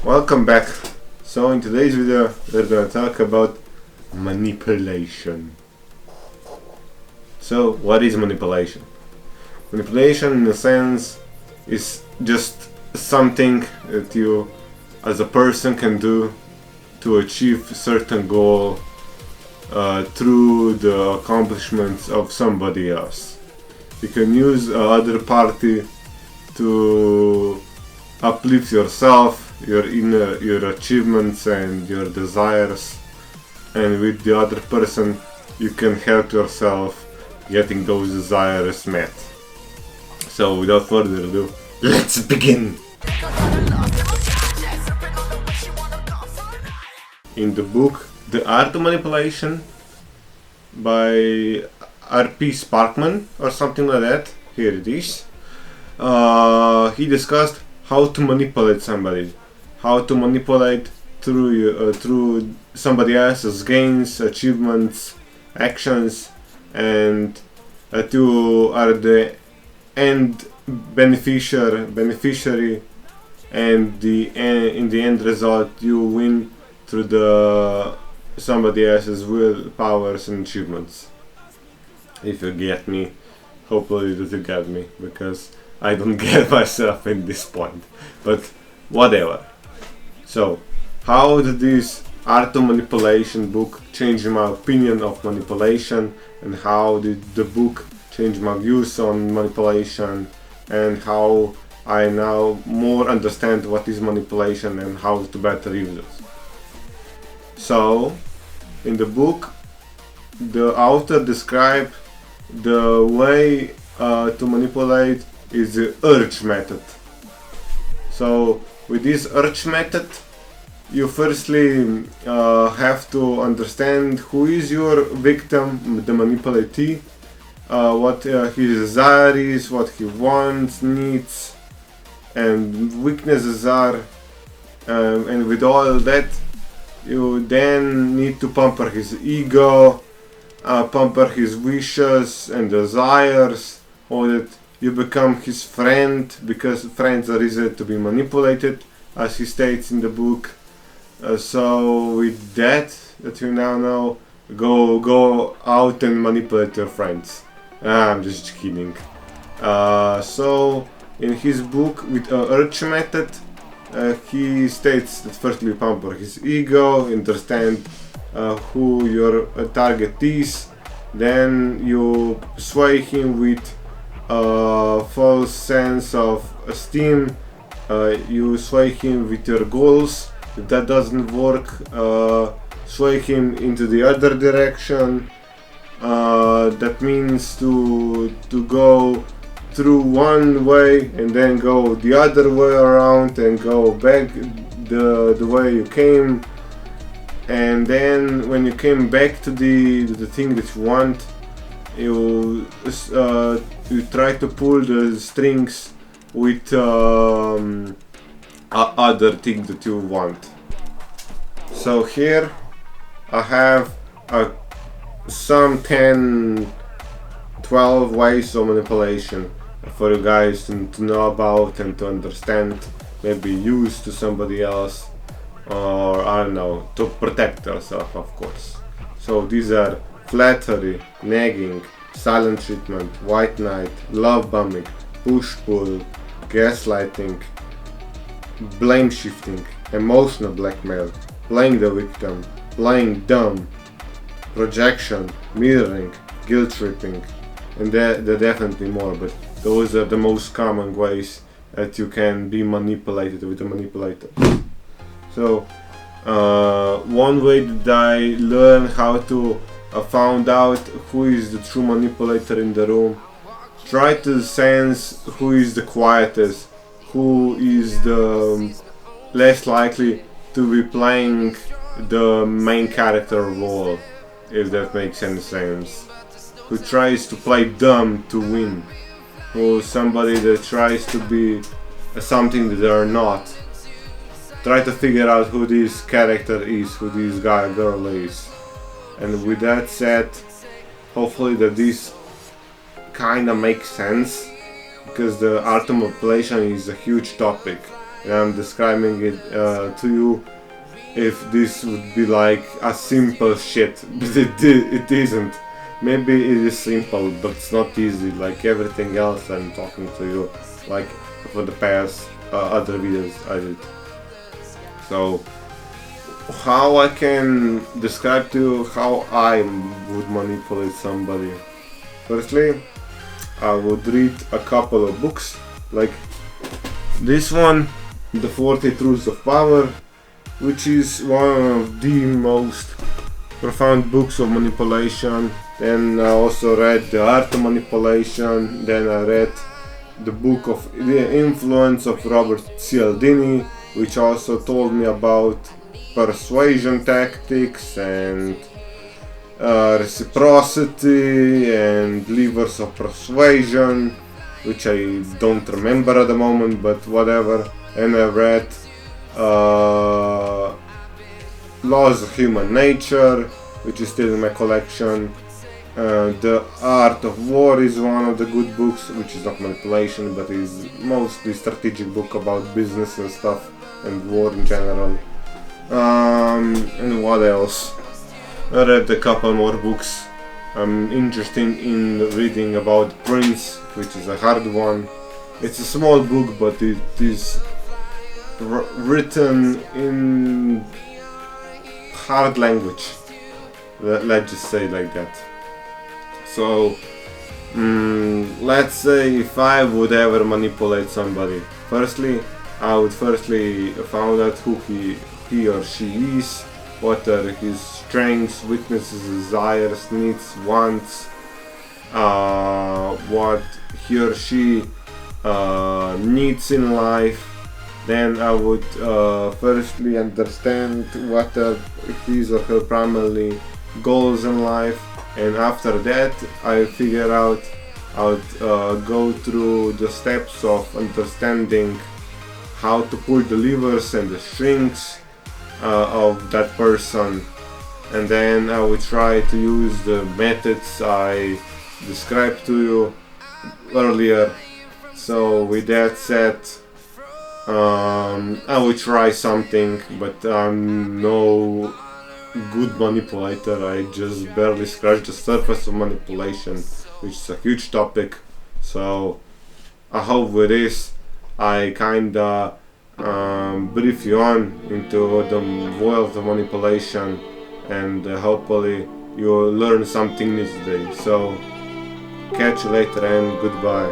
Welcome back. So in today's video we're gonna talk about manipulation. So what is manipulation? Manipulation in a sense is just something that you as a person can do to achieve a certain goal through the accomplishments of somebody else. You can use other party to uplift yourself, your achievements and your desires, and with the other person you can help yourself getting those desires met. So without further ado, let's begin! In the book The Art of Manipulation by R.P. Sparkman or something like that, here it is, he discussed how to manipulate somebody, how to manipulate through somebody else's gains, achievements, actions, and you are the end beneficiary, and in the end result you win through the somebody else's will, powers and achievements. If you get me, hopefully that you get me, because I don't get myself in this point, but whatever. So, how did this Art of Manipulation book change my opinion of manipulation, and how did the book change my views on manipulation, and how I now more understand what is manipulation and how to better use it. So, in the book, the author described the way to manipulate is the urge method. So with this urge method, you firstly have to understand who is your victim, the manipulatee, what his desire is, what he wants, needs, and weaknesses are, and with all that, you then need to pamper his ego, pamper his wishes and desires, or that you become his friend, because friends are easy to be manipulated, as he states in the book. So with that you now know, go out and manipulate your friends. I'm just kidding. So in his book with urge method, he states that firstly pamper his ego, understand who your target is, then you sway him with false sense of esteem, you sway him with your goals. If that doesn't work, sway him into the other direction. That means to go through one way and then go the other way around and go back the way you came, and then when you came back to the thing that you want, you try to pull the strings with other things that you want. So here I have some 10-12 ways of manipulation for you guys to know about and to understand, maybe use to somebody else, or I don't know, to protect yourself, of course. So these are flattery, nagging, silent treatment, white knight, love bombing, push-pull, gaslighting, blame shifting, emotional blackmail, playing the victim, playing dumb, projection, mirroring, guilt tripping, and there are definitely more, but those are the most common ways that you can be manipulated with a manipulator. So one way that I learned how to found out who is the true manipulator in the room, try to sense who is the quietest, who is the less likely to be playing the main character role, if that makes any sense, who tries to play dumb to win, who somebody that tries to be something that they are not. Try to figure out who this character is, who this guy or girl is. And with that said, hopefully that this kinda makes sense, because the art of manipulation is a huge topic and I'm describing it to you. If this would be like a simple shit, but it isn't. Maybe it is simple, but it's not easy like everything else I'm talking to you, like for the past other videos I did. So how I can describe to you how I would manipulate somebody. Firstly, I would read a couple of books, like this one, The 40 Truths of Power, which is one of the most profound books of manipulation. Then I also read The Art of Manipulation. Then I read the book of The Influence of Robert Cialdini, which also told me about persuasion tactics and reciprocity and levers of persuasion, which I don't remember at the moment, but whatever. And I read Laws of Human Nature, which is still in my collection. The Art of War is one of the good books, which is not manipulation, but is mostly strategic book about business and stuff, and war in general. And what else? I read a couple more books. I'm interested in reading about Prince, which is a hard one. It's a small book, but it is written in hard language. Let's just say like that. So, let's say if I would ever manipulate somebody, firstly, I would find out who he or she is, what are his strengths, weaknesses, desires, needs, wants, what he or she needs in life. Then I would firstly understand what are his or her primary goals in life, and after that I figure out, I would go through the steps of understanding how to pull the levers and the strings of that person, and then I would try to use the methods I described to you earlier. So with that said, I would try something, but I'm no good manipulator. I just barely scratched the surface of manipulation, which is a huge topic. So I hope with this I kinda brief you on into the world of manipulation, and hopefully you'll learn something new today. So catch you later and goodbye.